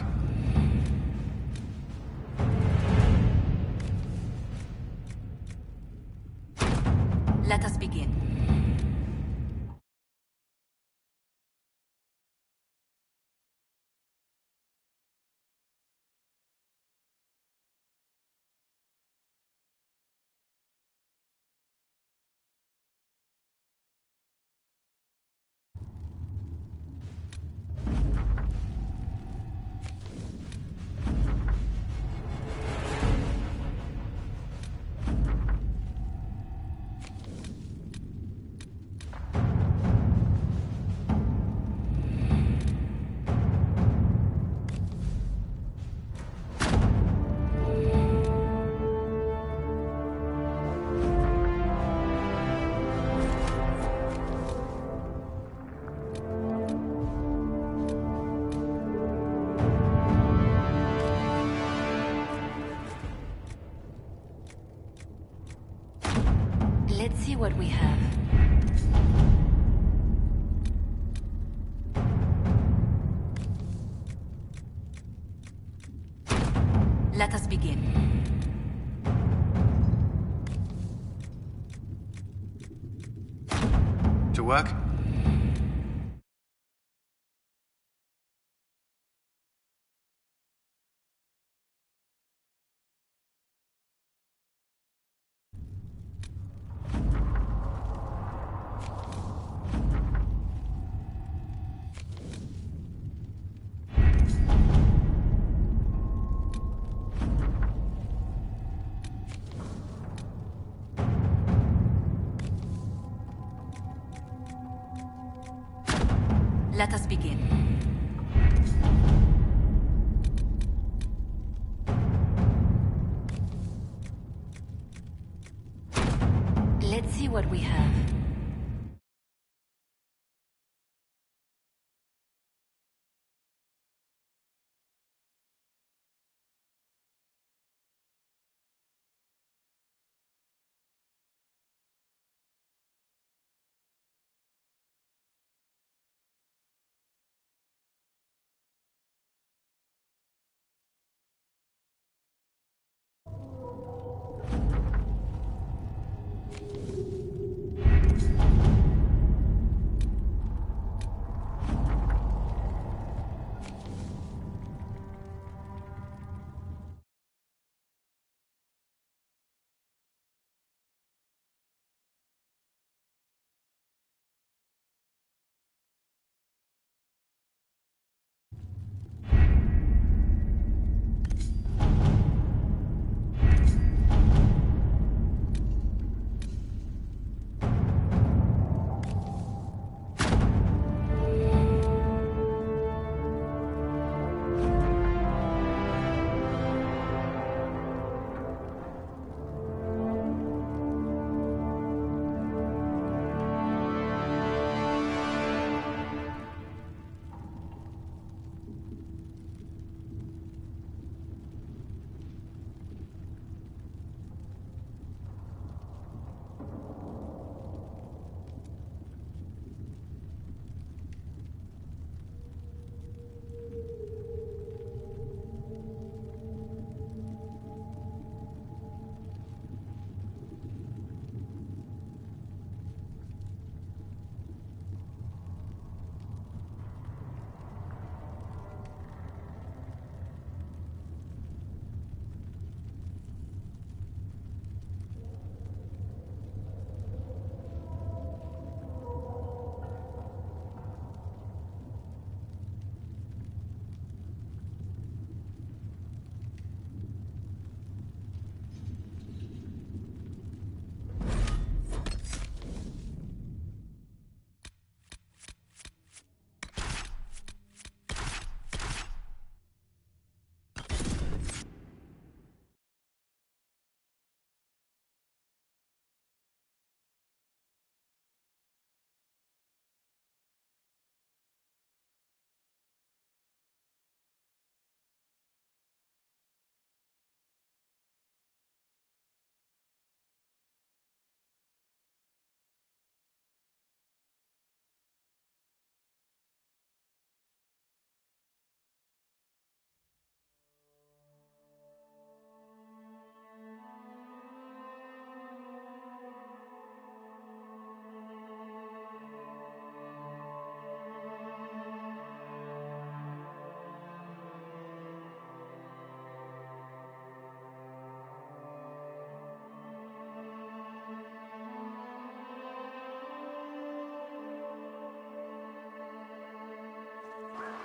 Let us begin. Let us begin. To work? Let us begin. Let's see what we have.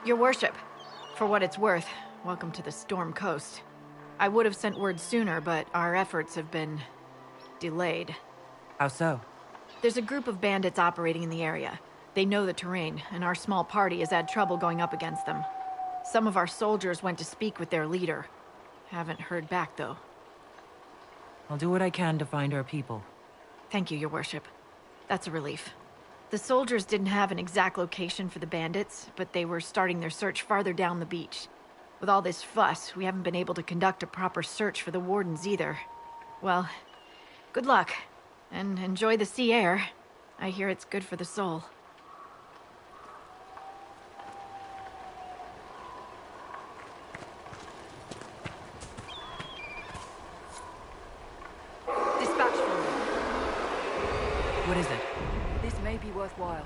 Your worship, for what it's worth, welcome to the Storm Coast. I would have sent word sooner, but our efforts have been delayed. How so? There's a group of bandits operating in the area. They know the terrain, and our small party has had trouble going up against them. Some of our soldiers went to speak with their leader. Haven't heard back, though. I'll do what I can to find our people. Thank you, your worship. That's a relief. The soldiers didn't have an exact location for the bandits, but they were starting their search farther down the beach. With all this fuss, we haven't been able to conduct a proper search for the wardens either. Well, good luck, and enjoy the sea air. I hear it's good for the soul. worthwhile.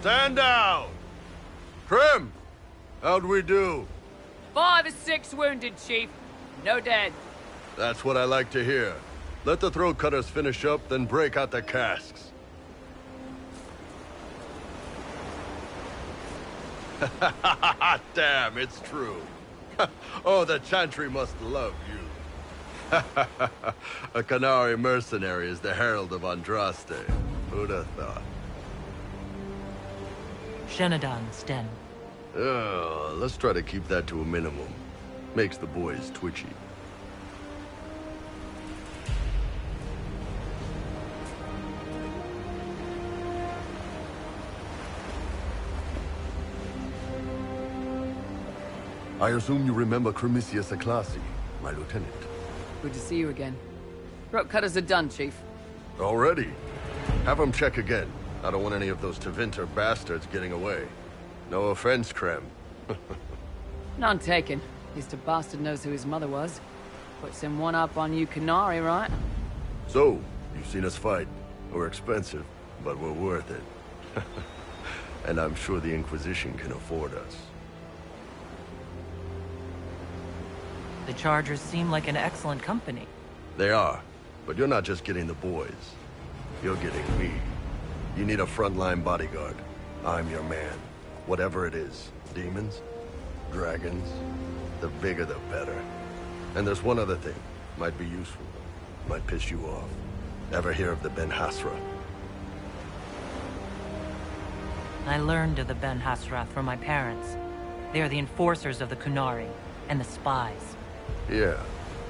Stand down! Trim! How'd we do? 5 or 6 wounded, Chief. No dead. That's what I like to hear. Let the throat cutters finish up, then break out the casks. Damn, it's true. Oh, the Chantry must love you. A Qunari mercenary is the herald of Andraste. Who'd have thought? Shenadan, Sten. Oh, let's try to keep that to a minimum. Makes the boys twitchy. I assume you remember Cremisius Aclassi, my lieutenant. Good to see you again. Throat cutters are done, Chief. Already? Have them check again. I don't want any of those Tevinter bastards getting away. No offense, Krem. None taken. At least a bastard knows who his mother was. Puts him one up on you Qunari, right? So, you've seen us fight. We're expensive, but we're worth it. And I'm sure the Inquisition can afford us. The Chargers seem like an excellent company. They are, but you're not just getting the boys. You're getting me. You need a frontline bodyguard. I'm your man. Whatever it is. Demons? Dragons? The bigger the better. And there's one other thing. Might be useful. Might piss you off. Ever hear of the Ben Hasra? I learned of the Ben Hasrath from my parents. They are the enforcers of the Qunari, and the spies. Yeah,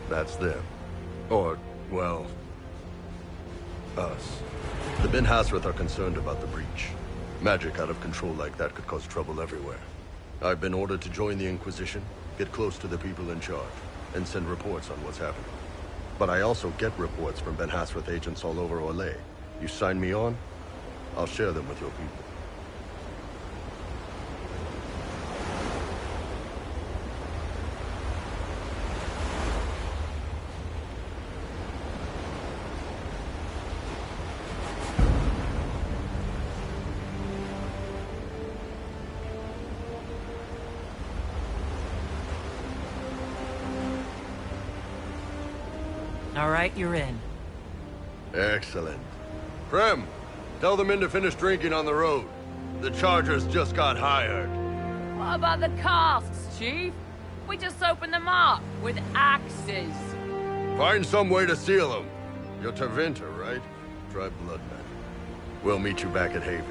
that's them. Or, well, us. The Ben Hasrath are concerned about the breach. Magic out of control like that could cause trouble everywhere. I've been ordered to join the Inquisition, get close to the people in charge, and send reports on what's happening. But I also get reports from Ben Hasrath agents all over Orlais. You sign me on, I'll share them with your people. All right, you're in. Excellent. Prem, tell the men to finish drinking on the road. The Chargers just got hired. What about the casks, Chief? We just open them up with axes. Find some way to seal them. You're Tervinter, right? Try Bloodman. We'll meet you back at Haven.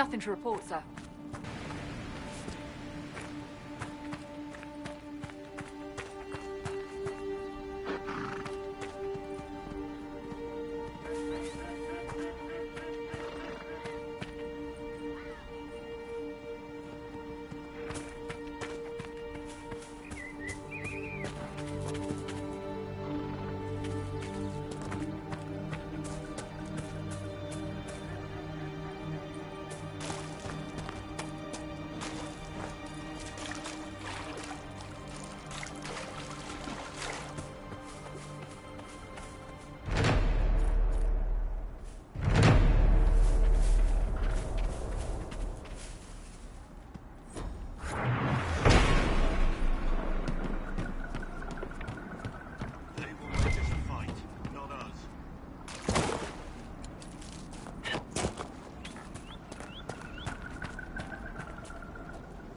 Nothing to report, sir.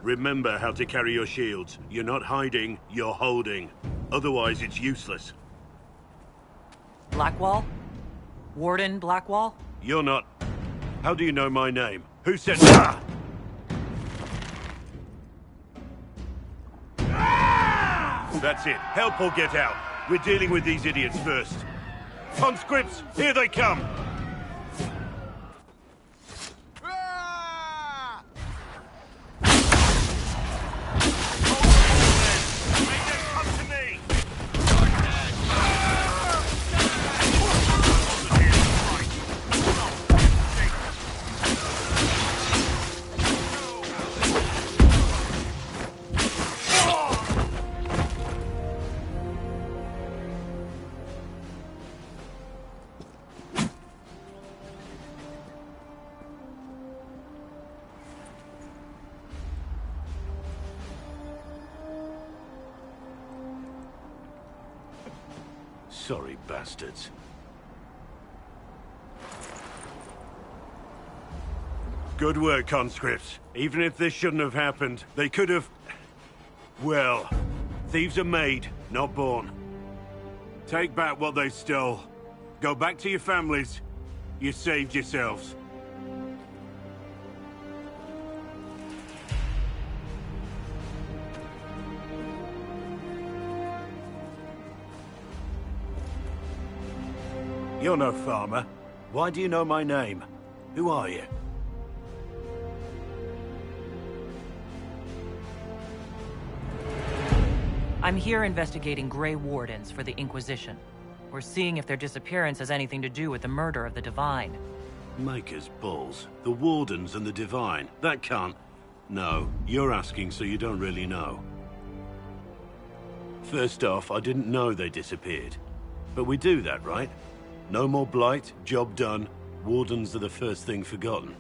Remember how to carry your shields. You're not hiding, you're holding. Otherwise, it's useless. Blackwall? Warden Blackwall? You're not... How do you know my name? Who said... Ah! That's it. Help or get out. We're dealing with these idiots first. Conscripts, here they come! Sorry, bastards. Good work, conscripts. Even if this shouldn't have happened, they could have... Well, thieves are made, not born. Take back what they stole. Go back to your families. You saved yourselves. You're no farmer. Why do you know my name? Who are you? I'm here investigating Grey Wardens for the Inquisition. We're seeing if their disappearance has anything to do with the murder of the Divine. Maker's balls. The Wardens and the Divine. That can't... No, you're asking so you don't really know. First off, I didn't know they disappeared. But we do that, right? No more blight, job done. Wardens are the first thing forgotten.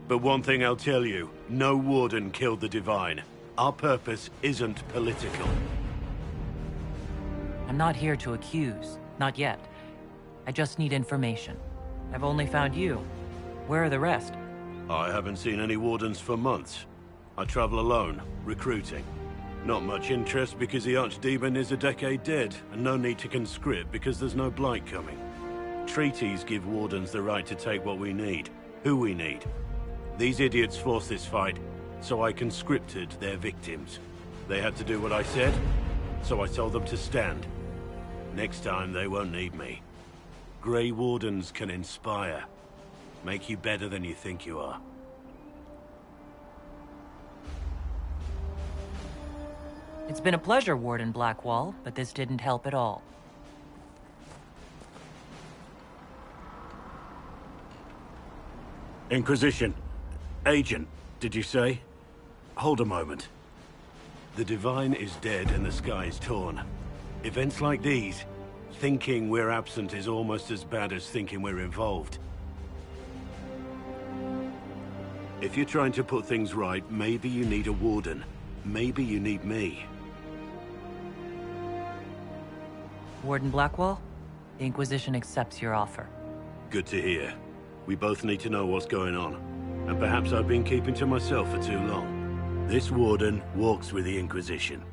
But one thing I'll tell you, no Warden killed the Divine. Our purpose isn't political. I'm not here to accuse. Not yet. I just need information. I've only found you. Where are the rest? I haven't seen any Wardens for months. I travel alone, recruiting. Not much interest because the Archdemon is a decade dead, and no need to conscript because there's no blight coming. Treaties give Wardens the right to take what we need, who we need. These idiots forced this fight, so I conscripted their victims. They had to do what I said, so I told them to stand. Next time, they won't need me. Grey Wardens can inspire. Make you better than you think you are. It's been a pleasure, Warden Blackwall, but this didn't help at all. Inquisition. Agent, did you say? Hold a moment. The Divine is dead and the sky is torn. Events like these, thinking we're absent is almost as bad as thinking we're involved. If you're trying to put things right, maybe you need a Warden. Maybe you need me. Warden Blackwall, the Inquisition accepts your offer. Good to hear. We both need to know what's going on. And perhaps I've been keeping to myself for too long. This Warden walks with the Inquisition.